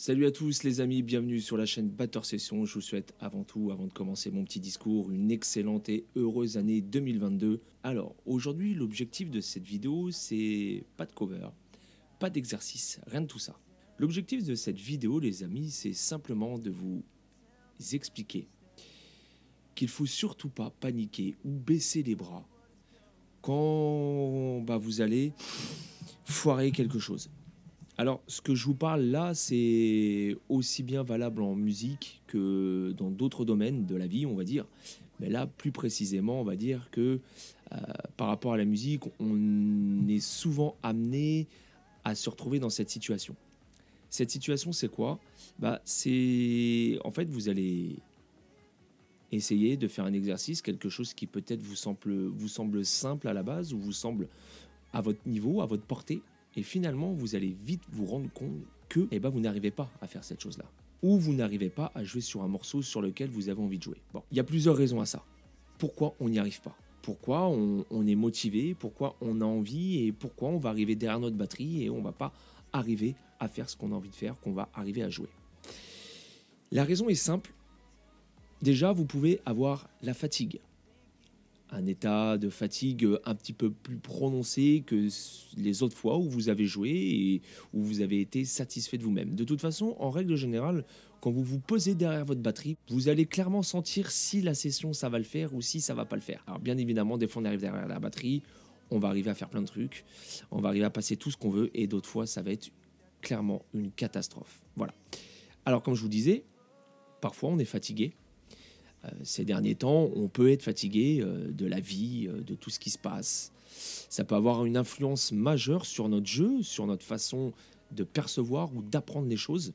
Salut à tous les amis, bienvenue sur la chaîne Batteur Session. Je vous souhaite avant tout, avant de commencer mon petit discours, une excellente et heureuse année 2022. Alors aujourd'hui, l'objectif de cette vidéo, c'est pas de cover, pas d'exercice, rien de tout ça. L'objectif de cette vidéo, les amis, c'est simplement de vous expliquer qu'il faut surtout pas paniquer ou baisser les bras quand vous allez foirer quelque chose. Alors, ce que je vous parle là, c'est aussi bien valable en musique que dans d'autres domaines de la vie, on va dire. Mais là, plus précisément, on va dire que par rapport à la musique, on est souvent amené à se retrouver dans cette situation. Cette situation, c'est quoi? C'est... En fait, vous allez essayer de faire un exercice, quelque chose qui peut-être vous semble simple à la base ou vous semble à votre niveau, à votre portée. Et finalement, vous allez vite vous rendre compte que vous n'arrivez pas à faire cette chose-là. Ou vous n'arrivez pas à jouer sur un morceau sur lequel vous avez envie de jouer. Bon, il y a plusieurs raisons à ça. Pourquoi on n'y arrive pas? Pourquoi on est motivé? Pourquoi on a envie? Et pourquoi on va arriver derrière notre batterie et on ne va pas arriver à faire ce qu'on a envie de faire, qu'on va arriver à jouer? La raison est simple. Déjà, vous pouvez avoir la fatigue. Un état de fatigue un petit peu plus prononcé que les autres fois où vous avez joué et où vous avez été satisfait de vous-même. De toute façon, en règle générale, quand vous vous posez derrière votre batterie, vous allez clairement sentir si la session ça va le faire ou si ça va pas le faire. Alors bien évidemment, des fois on arrive derrière la batterie, on va arriver à faire plein de trucs, on va arriver à passer tout ce qu'on veut et d'autres fois ça va être clairement une catastrophe. Voilà. Alors comme je vous disais, parfois on est fatigué. Ces derniers temps, on peut être fatigué de la vie, de tout ce qui se passe. Ça peut avoir une influence majeure sur notre jeu, sur notre façon de percevoir ou d'apprendre les choses.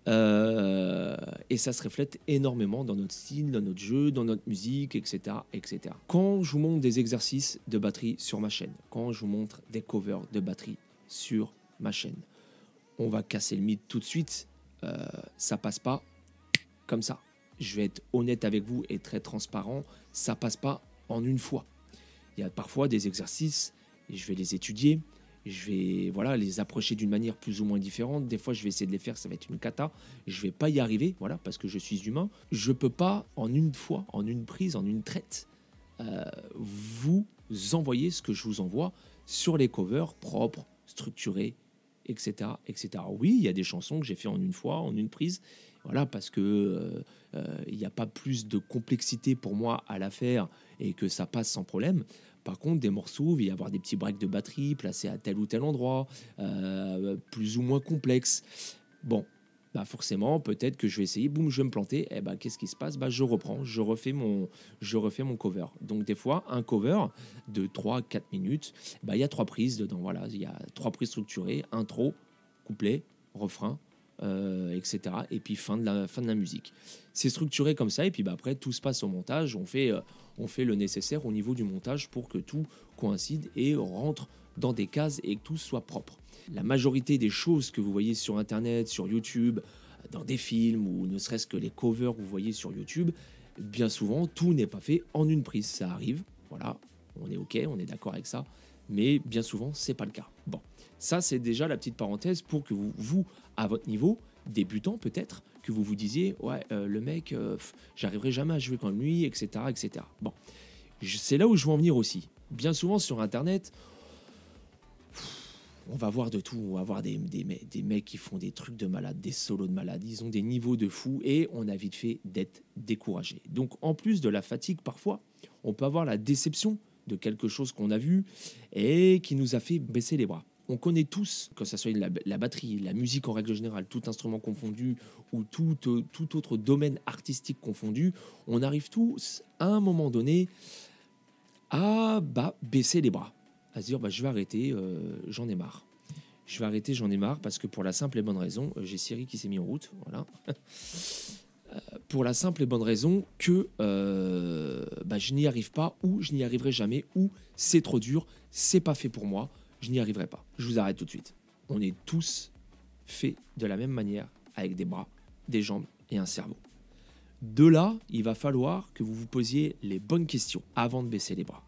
Et ça se reflète énormément dans notre style, dans notre jeu, dans notre musique, etc., etc. Quand je vous montre des exercices de batterie sur ma chaîne, quand je vous montre des covers de batterie sur ma chaîne, on va casser le mythe tout de suite. Ça passe pas comme ça. Je vais être honnête avec vous et très transparent, ça passe pas en une fois. Il y a parfois des exercices, et je vais les étudier, je vais les approcher d'une manière plus ou moins différente. Des fois, je vais essayer de les faire, ça va être une cata. Je vais pas y arriver, parce que je suis humain. Je peux pas en une fois, en une prise, en une traite, vous envoyer ce que je vous envoie sur les covers propres, structurés, etc., etc. Oui, il y a des chansons que j'ai fait en une fois, en une prise, parce que il n'y a pas plus de complexité pour moi à la faire et que ça passe sans problème. Par contre, des morceaux, il va y avoir des petits breaks de batterie placés à tel ou tel endroit, plus ou moins complexes. Bon, forcément, peut-être que je vais essayer, boum, je vais me planter, qu'est-ce qui se passe? Je reprends, je refais mon cover. Donc des fois, un cover de 3-4 minutes, il y a 3 prises dedans, il y a 3 prises structurées, intro, couplet, refrain, etc. Et puis fin de la musique. C'est structuré comme ça, et puis après, tout se passe au montage, on fait le nécessaire au niveau du montage pour que tout coïncide et rentre dans des cases et que tout soit propre. La majorité des choses que vous voyez sur Internet, sur YouTube, dans des films ou ne serait-ce que les covers que vous voyez sur YouTube, bien souvent, tout n'est pas fait en une prise. Ça arrive, on est OK, on est d'accord avec ça, mais bien souvent, c'est pas le cas. Bon, ça, c'est déjà la petite parenthèse pour que vous à votre niveau, débutant peut-être, que vous vous disiez, le mec, j'arriverai jamais à jouer comme lui, etc., etc. Bon, c'est là où je veux en venir aussi. Bien souvent sur Internet, on va voir de tout, on va voir des mecs qui font des trucs de malade, des solos de malade, ils ont des niveaux de fou et on a vite fait d'être découragé. Donc en plus de la fatigue parfois, on peut avoir la déception de quelque chose qu'on a vu et qui nous a fait baisser les bras. On connaît tous, que ce soit la batterie, la musique en règle générale, tout instrument confondu ou tout autre domaine artistique confondu, on arrive tous à un moment donné à baisser les bras, à se dire je vais arrêter, j'en ai marre. Je vais arrêter, j'en ai marre parce que pour la simple et bonne raison, j'ai Siri qui s'est mis en route, voilà. Pour la simple et bonne raison que je n'y arrive pas ou je n'y arriverai jamais ou c'est trop dur, c'est pas fait pour moi, je n'y arriverai pas. Je vous arrête tout de suite. On est tous faits de la même manière avec des bras, des jambes et un cerveau. De là, il va falloir que vous vous posiez les bonnes questions avant de baisser les bras.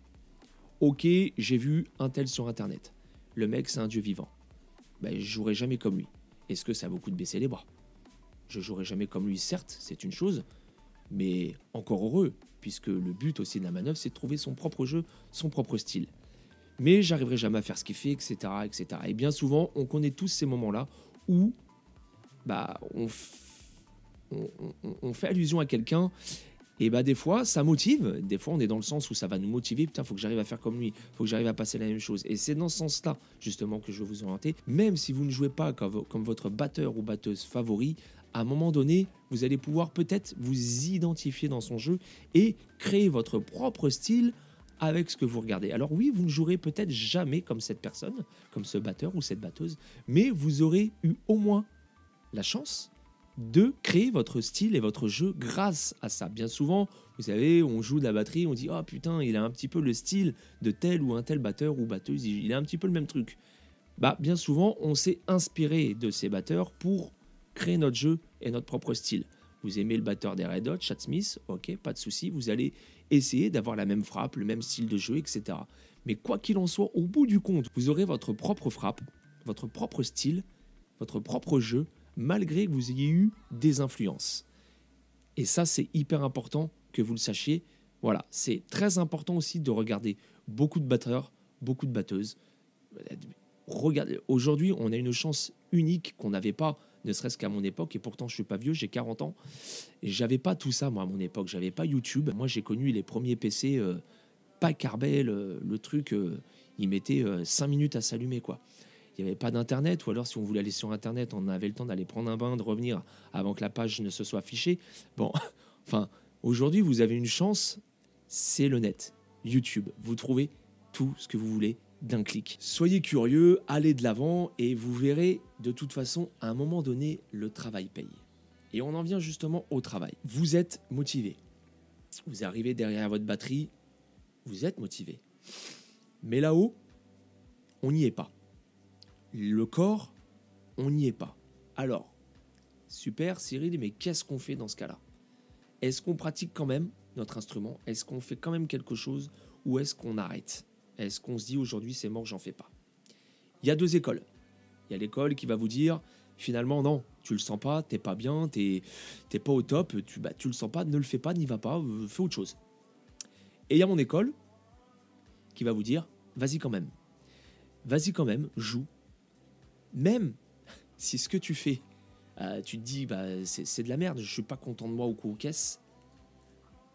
Ok, j'ai vu un tel sur Internet. Le mec, c'est un dieu vivant. Je jouerai jamais comme lui. Est-ce que ça vaut le coup de baisser les bras? Je jouerai jamais comme lui, certes, c'est une chose, mais encore heureux, puisque le but aussi de la manœuvre, c'est de trouver son propre jeu, son propre style. Mais j'arriverai jamais à faire ce qu'il fait, etc., etc. Et bien souvent, on connaît tous ces moments-là où bah, on fait allusion à quelqu'un. Et bah des fois, ça motive. Des fois, on est dans le sens où ça va nous motiver. Putain, faut que j'arrive à faire comme lui. Faut que j'arrive à passer la même chose. Et c'est dans ce sens-là, justement, que je veux vous orienter. Même si vous ne jouez pas comme votre batteur ou batteuse favori, à un moment donné, vous allez pouvoir peut-être vous identifier dans son jeu et créer votre propre style avec ce que vous regardez. Alors oui, vous ne jouerez peut-être jamais comme cette personne, comme ce batteur ou cette batteuse, mais vous aurez eu au moins la chance de créer votre style et votre jeu grâce à ça. Bien souvent, vous savez, on joue de la batterie, on dit « Oh putain, il a un petit peu le style de tel ou un tel batteur ou batteuse, il a un petit peu le même truc. » Bah, bien souvent, on s'est inspiré de ces batteurs pour créer notre jeu et notre propre style. Vous aimez le batteur des Red Hot, Chad Smith, ok, pas de souci, vous allez essayer d'avoir la même frappe, le même style de jeu, etc. Mais quoi qu'il en soit, au bout du compte, vous aurez votre propre frappe, votre propre style, votre propre jeu, malgré que vous ayez eu des influences. Et ça, c'est hyper important que vous le sachiez. Voilà, c'est très important aussi de regarder beaucoup de batteurs, beaucoup de batteuses. Regardez, aujourd'hui, on a une chance unique qu'on n'avait pas, ne serait-ce qu'à mon époque, et pourtant je suis pas vieux, j'ai 40 ans, et j'avais pas tout ça, moi, à mon époque. J'avais pas YouTube. Moi, j'ai connu les premiers PC, pas Carbel, le truc, il mettait 5 minutes à s'allumer, quoi. Il n'y avait pas d'internet, ou alors si on voulait aller sur internet, on avait le temps d'aller prendre un bain, de revenir avant que la page ne se soit affichée. Bon, enfin, aujourd'hui, vous avez une chance, c'est le net, YouTube. Vous trouvez tout ce que vous voulez d'un clic. Soyez curieux, allez de l'avant, et vous verrez, de toute façon, à un moment donné, le travail paye. Et on en vient justement au travail. Vous êtes motivé. Vous arrivez derrière votre batterie, vous êtes motivé. Mais là-haut, on n'y est pas. Le corps, on n'y est pas. Alors, super Cyril, mais qu'est-ce qu'on fait dans ce cas-là? Est-ce qu'on pratique quand même notre instrument? Est-ce qu'on fait quand même quelque chose? Ou est-ce qu'on arrête? Est-ce qu'on se dit aujourd'hui c'est mort, j'en fais pas? Il y a deux écoles. Il y a l'école qui va vous dire finalement non, tu le sens pas, t'es pas bien, t'es pas au top, tu le sens pas, ne le fais pas, n'y va pas, fais autre chose. Et il y a mon école qui va vous dire vas-y quand même, joue. Même si ce que tu fais, tu te dis c'est de la merde, je suis pas content de moi ou quoi, ou qu'est-ce,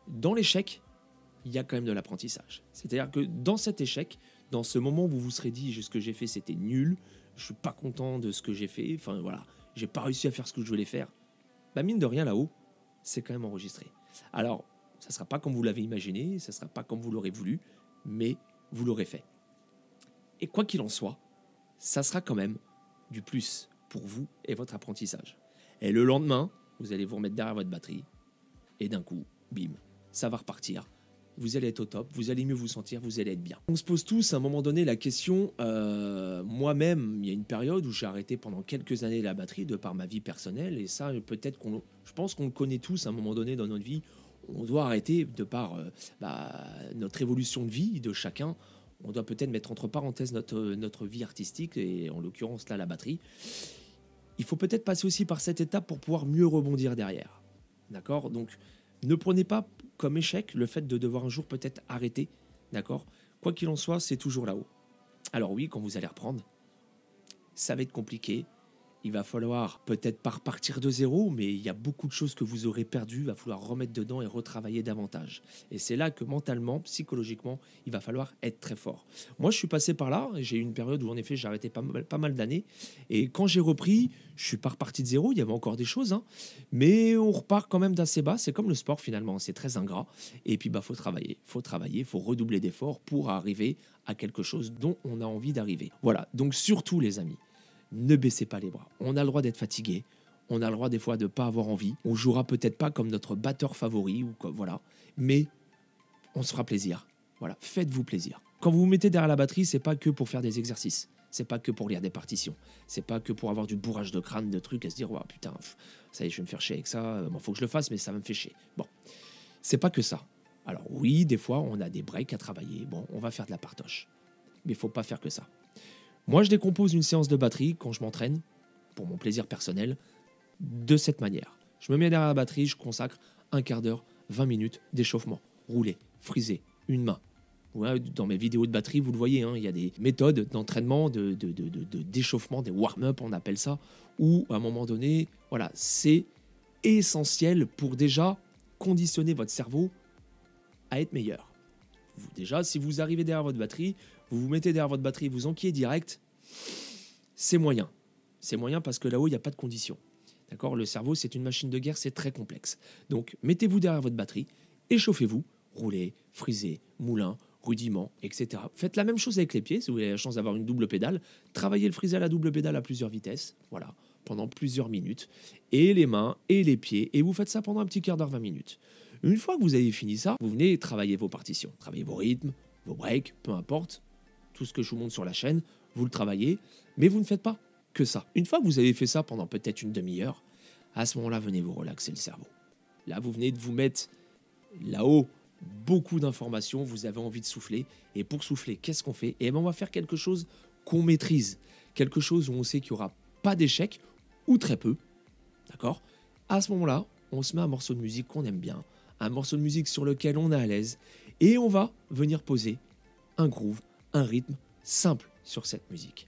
dans l'échec, il y a quand même de l'apprentissage. C'est-à-dire que dans cet échec, dans ce moment où vous vous serez dit ce que j'ai fait c'était nul, je suis pas content de ce que j'ai fait, enfin voilà, j'ai pas réussi à faire ce que je voulais faire, bah mine de rien là-haut, c'est quand même enregistré. Alors, ça sera pas comme vous l'avez imaginé, ça sera pas comme vous l'aurez voulu, mais vous l'aurez fait. Et quoi qu'il en soit, ça sera quand même du plus pour vous et votre apprentissage. Et le lendemain, vous allez vous remettre derrière votre batterie et d'un coup, bim, ça va repartir. Vous allez être au top, vous allez mieux vous sentir, vous allez être bien. On se pose tous à un moment donné la question, moi-même, il y a une période où j'ai arrêté pendant quelques années la batterie de par ma vie personnelle, et ça, peut-être je pense qu'on le connaît tous à un moment donné dans notre vie, on doit arrêter de par notre évolution de vie de chacun. On doit peut-être mettre entre parenthèses notre vie artistique, et en l'occurrence là la batterie. Il faut peut-être passer aussi par cette étape pour pouvoir mieux rebondir derrière. D'accord? Donc ne prenez pas comme échec le fait de devoir un jour peut-être arrêter. D'accord? Quoi qu'il en soit, c'est toujours là-haut. Alors oui, quand vous allez reprendre, ça va être compliqué. Il va falloir peut-être pas repartir de zéro, mais il y a beaucoup de choses que vous aurez perdues, il va falloir remettre dedans et retravailler davantage. Et c'est là que mentalement, psychologiquement, il va falloir être très fort. Moi, je suis passé par là, j'ai eu une période où en effet j'ai arrêté pas mal d'années, et quand j'ai repris, je suis pas reparti de zéro, il y avait encore des choses, hein, mais on repart quand même d'assez bas, c'est comme le sport finalement, c'est très ingrat, et puis faut travailler, faut redoubler d'efforts pour arriver à quelque chose dont on a envie d'arriver. Voilà, donc surtout les amis, ne baissez pas les bras. On a le droit d'être fatigué. On a le droit des fois de ne pas avoir envie. On jouera peut-être pas comme notre batteur favori, ou quoi, voilà. Mais on se fera plaisir. Voilà, faites-vous plaisir. Quand vous vous mettez derrière la batterie, c'est pas que pour faire des exercices. C'est pas que pour lire des partitions. C'est pas que pour avoir du bourrage de crâne, de trucs, à se dire, oh, putain, ça y est, je vais me faire chier avec ça. Bon, faut que je le fasse, mais ça va me faire chier. Bon, c'est pas que ça. Alors oui, des fois, on a des breaks à travailler. Bon, on va faire de la partoche. Mais il faut pas faire que ça. Moi, je décompose une séance de batterie quand je m'entraîne, pour mon plaisir personnel, de cette manière. Je me mets derrière la batterie, je consacre un quart d'heure, 20 minutes d'échauffement. Rouler, friser, une main. Ouais, dans mes vidéos de batterie, vous le voyez, hein, il y a des méthodes d'entraînement, d'échauffement, des warm-up, on appelle ça, où à un moment donné, voilà, c'est essentiel pour déjà conditionner votre cerveau à être meilleur. Déjà, si vous arrivez derrière votre batterie, vous vous mettez derrière votre batterie, vous enquillez direct, c'est moyen. C'est moyen parce que là-haut, il n'y a pas de conditions. D'accord ? Le cerveau, c'est une machine de guerre, c'est très complexe. Donc, mettez-vous derrière votre batterie, échauffez-vous, roulez, frisez, moulin, rudiment, etc. Faites la même chose avec les pieds, si vous avez la chance d'avoir une double pédale. Travaillez le frisé à la double pédale à plusieurs vitesses, voilà, pendant plusieurs minutes. Et les mains et les pieds, et vous faites ça pendant un petit quart d'heure, 20 minutes. Une fois que vous avez fini ça, vous venez travailler vos partitions, travailler vos rythmes, vos breaks, peu importe, tout ce que je vous montre sur la chaîne, vous le travaillez, mais vous ne faites pas que ça. Une fois que vous avez fait ça pendant peut-être une demi-heure, à ce moment-là, venez vous relaxer le cerveau. Là, vous venez de vous mettre là-haut beaucoup d'informations, vous avez envie de souffler, et pour souffler, qu'est-ce qu'on fait ? Et bien, on va faire quelque chose qu'on maîtrise, quelque chose où on sait qu'il n'y aura pas d'échec, ou très peu, d'accord ? À ce moment-là, on se met un morceau de musique qu'on aime bien, un morceau de musique sur lequel on est à l'aise, et on va venir poser un groove, un rythme simple sur cette musique.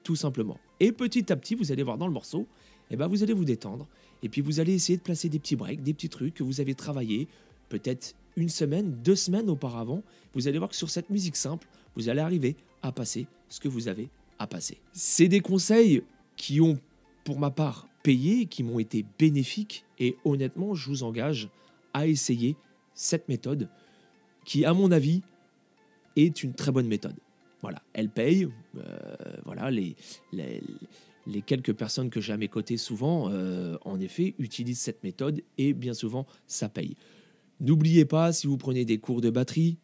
Tout simplement. Et petit à petit, vous allez voir dans le morceau, eh ben vous allez vous détendre, et puis vous allez essayer de placer des petits breaks, des petits trucs que vous avez travaillé, peut-être une semaine, 2 semaines auparavant. Vous allez voir que sur cette musique simple, vous allez arriver à passer ce que vous avez à passer. C'est des conseils qui ont, pour ma part, payé, qui m'ont été bénéfiques, et honnêtement, je vous engage à essayer cette méthode qui, à mon avis, est une très bonne méthode. Voilà, elle paye. Voilà, les quelques personnes que j'ai à mes côtés souvent, en effet, utilisent cette méthode et bien souvent, ça paye. N'oubliez pas, si vous prenez des cours de batterie,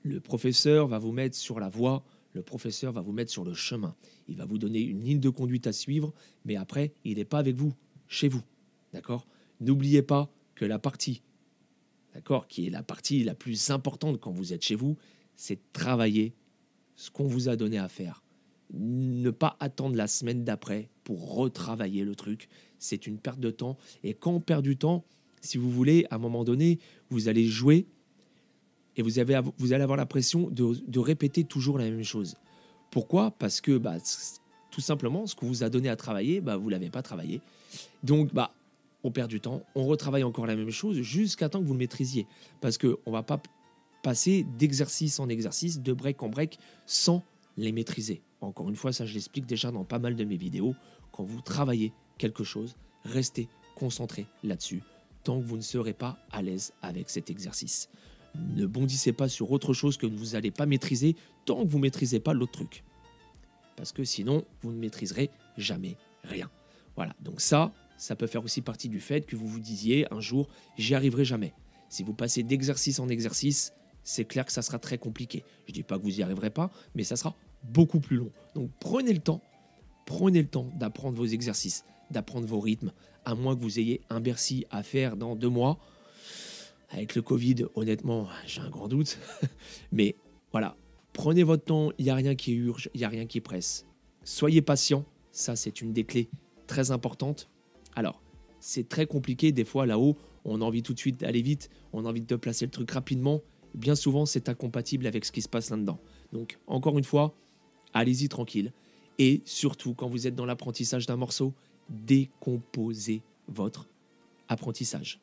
le professeur va vous mettre sur la voie, le professeur va vous mettre sur le chemin. Il va vous donner une ligne de conduite à suivre, mais après, il n'est pas avec vous, chez vous. D'accord ? N'oubliez pas que la partie, d'accord, qui est la partie la plus importante quand vous êtes chez vous, c'est de travailler ce qu'on vous a donné à faire. Ne pas attendre la semaine d'après pour retravailler le truc. C'est une perte de temps. Et quand on perd du temps, si vous voulez, à un moment donné, vous allez jouer et vous allez avoir l'impression de répéter toujours la même chose. Pourquoi ? Parce que tout simplement, ce qu'on vous a donné à travailler, vous ne l'avez pas travaillé. Donc, on perd du temps, on retravaille encore la même chose jusqu'à temps que vous le maîtrisiez. Parce qu'on ne va pas passer d'exercice en exercice, de break en break, sans les maîtriser. Encore une fois, ça je l'explique déjà dans pas mal de mes vidéos. Quand vous travaillez quelque chose, restez concentré là-dessus, tant que vous ne serez pas à l'aise avec cet exercice. Ne bondissez pas sur autre chose que vous n'allez pas maîtriser, tant que vous ne maîtrisez pas l'autre truc. Parce que sinon, vous ne maîtriserez jamais rien. Voilà, donc ça peut faire aussi partie du fait que vous vous disiez un jour, j'y arriverai jamais. Si vous passez d'exercice en exercice, c'est clair que ça sera très compliqué. Je ne dis pas que vous n'y arriverez pas, mais ça sera beaucoup plus long. Donc prenez le temps d'apprendre vos exercices, d'apprendre vos rythmes, à moins que vous ayez un Bercy à faire dans 2 mois. Avec le Covid, honnêtement, j'ai un grand doute. Mais voilà, prenez votre temps, il n'y a rien qui urge, il n'y a rien qui presse. Soyez patient, ça c'est une des clés très importantes. Alors, c'est très compliqué, des fois là-haut, on a envie tout de suite d'aller vite, on a envie de placer le truc rapidement. Bien souvent, c'est incompatible avec ce qui se passe là-dedans. Donc, encore une fois, allez-y tranquille. Et surtout, quand vous êtes dans l'apprentissage d'un morceau, décomposez votre apprentissage.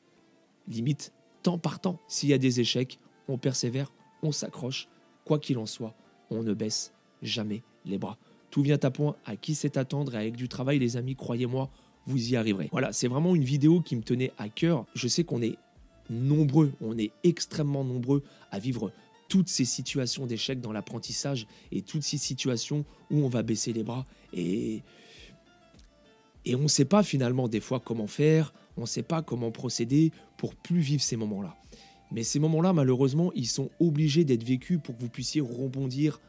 Limite, temps par temps. S'il y a des échecs, on persévère, on s'accroche. Quoi qu'il en soit, on ne baisse jamais les bras. Tout vient à point, à qui c'est attendre, et avec du travail, les amis, croyez-moi, vous y arriverez. Voilà, c'est vraiment une vidéo qui me tenait à cœur. Je sais qu'on est nombreux, on est extrêmement nombreux à vivre toutes ces situations d'échec dans l'apprentissage et toutes ces situations où on va baisser les bras et on ne sait pas finalement des fois comment faire, on ne sait pas comment procéder pour plus vivre ces moments-là. Mais ces moments-là, malheureusement, ils sont obligés d'être vécus pour que vous puissiez rebondir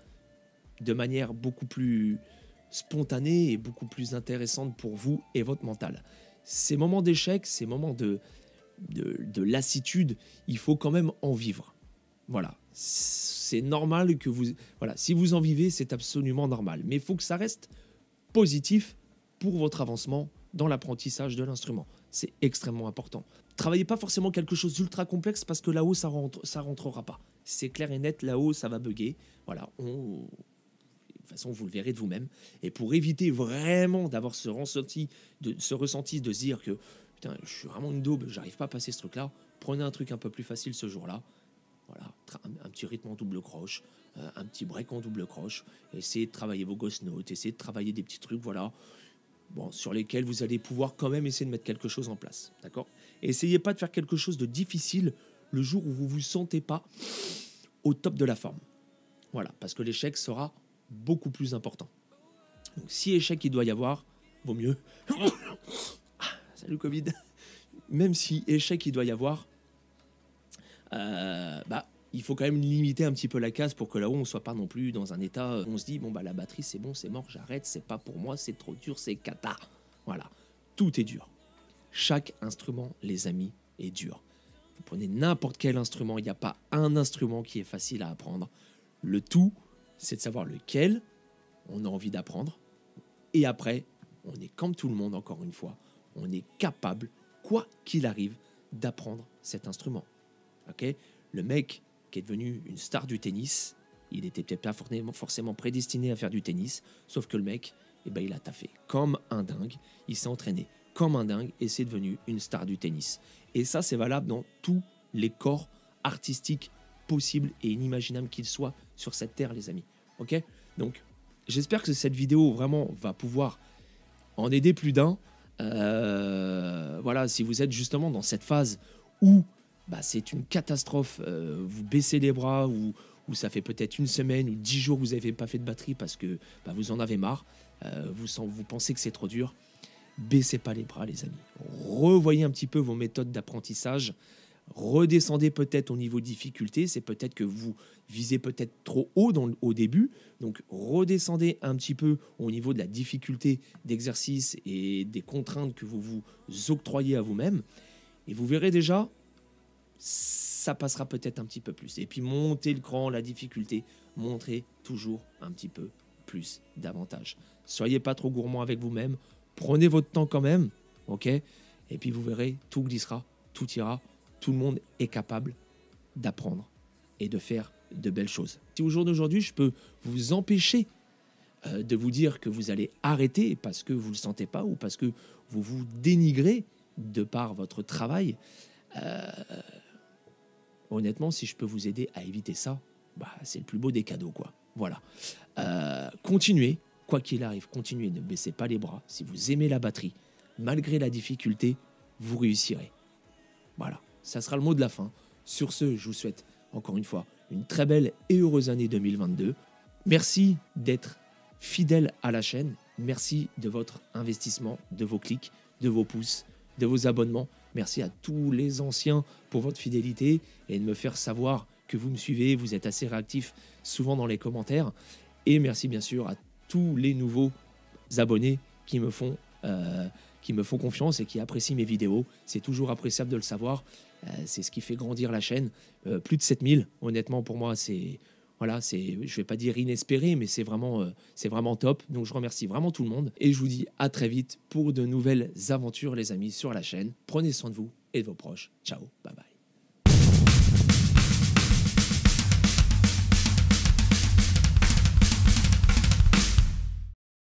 de manière beaucoup plus spontanée et beaucoup plus intéressante pour vous et votre mental. Ces moments d'échec, ces moments de lassitude, il faut quand même en vivre. Voilà, c'est normal que vous... Voilà, si vous en vivez, c'est absolument normal. Mais il faut que ça reste positif pour votre avancement dans l'apprentissage de l'instrument. C'est extrêmement important. Travaillez pas forcément quelque chose d'ultra complexe parce que là-haut, ça rentrera pas. C'est clair et net, là-haut, ça va bugger. Voilà, de toute façon, vous le verrez de vous-même. Et pour éviter vraiment d'avoir ce ressenti de se dire que putain, je suis vraiment une daube, j'arrive pas à passer ce truc-là, prenez un truc un peu plus facile ce jour-là. Voilà, un petit rythme en double croche, un petit break en double croche. Essayez de travailler vos ghost notes, essayez de travailler des petits trucs, voilà. Bon, sur lesquels vous allez pouvoir quand même essayer de mettre quelque chose en place. D'accord ? Essayez pas de faire quelque chose de difficile le jour où vous ne vous sentez pas au top de la forme. Voilà, parce que l'échec sera beaucoup plus important. Donc, si échec il doit y avoir, vaut mieux. Salut Covid. Même si échec il doit y avoir, il faut quand même limiter un petit peu la casse pour que là-haut on ne soit pas non plus dans un état où on se dit bon bah la batterie c'est bon, c'est mort, j'arrête, c'est pas pour moi, c'est trop dur, c'est cata. Voilà, tout est dur. Chaque instrument, les amis, est dur. Vous prenez n'importe quel instrument, il n'y a pas un instrument qui est facile à apprendre. Le tout, c'est de savoir lequel on a envie d'apprendre. Et après, on est comme tout le monde, encore une fois, on est capable, quoi qu'il arrive, d'apprendre cet instrument. Okay ? Le mec qui est devenu une star du tennis, il était peut-être pas forcément prédestiné à faire du tennis, sauf que le mec, il a taffé comme un dingue, il s'est entraîné comme un dingue et c'est devenu une star du tennis. Et ça, c'est valable dans tous les corps artistiques possibles et inimaginables qu'ils soient sur cette terre, les amis. Ok ? Donc, j'espère que cette vidéo vraiment va pouvoir en aider plus d'un. Voilà, si vous êtes justement dans cette phase où c'est une catastrophe, vous baissez les bras, ou ça fait peut-être une semaine ou 10 jours que vous n'avez pas fait de batterie parce que vous en avez marre, vous pensez que c'est trop dur, baissez pas les bras les amis. Revoyez un petit peu vos méthodes d'apprentissage, redescendez peut-être au niveau de difficulté, c'est peut-être que vous visez peut-être trop haut au début, donc redescendez un petit peu au niveau de la difficulté d'exercice et des contraintes que vous vous octroyez à vous-même, et vous verrez déjà, ça passera peut-être un petit peu plus. Et puis montez le cran, la difficulté, montrez toujours un petit peu plus davantage. Soyez pas trop gourmand avec vous-même, prenez votre temps quand même, ok ? Et puis vous verrez, tout glissera, tout ira, tout le monde est capable d'apprendre et de faire de belles choses. Si au jour d'aujourd'hui, je peux vous empêcher de vous dire que vous allez arrêter parce que vous ne le sentez pas ou parce que vous vous dénigrez de par votre travail, honnêtement, si je peux vous aider à éviter ça, c'est le plus beau des cadeaux, quoi. Voilà. Continuez, quoi qu'il arrive, continuez, ne baissez pas les bras. Si vous aimez la batterie, malgré la difficulté, vous réussirez. Voilà, ça sera le mot de la fin. Sur ce, je vous souhaite encore une fois une très belle et heureuse année 2022. Merci d'être fidèle à la chaîne. Merci de votre investissement, de vos clics, de vos pouces, de vos abonnements. Merci à tous les anciens pour votre fidélité et de me faire savoir que vous me suivez. Vous êtes assez réactifs souvent dans les commentaires. Et merci bien sûr à tous les nouveaux abonnés qui me font confiance et qui apprécient mes vidéos. C'est toujours appréciable de le savoir. C'est ce qui fait grandir la chaîne. Plus de 7000, honnêtement, pour moi, c'est... Voilà, je ne vais pas dire inespéré, mais c'est vraiment top. Donc, je remercie vraiment tout le monde. Et je vous dis à très vite pour de nouvelles aventures, les amis, sur la chaîne. Prenez soin de vous et de vos proches. Ciao, bye bye.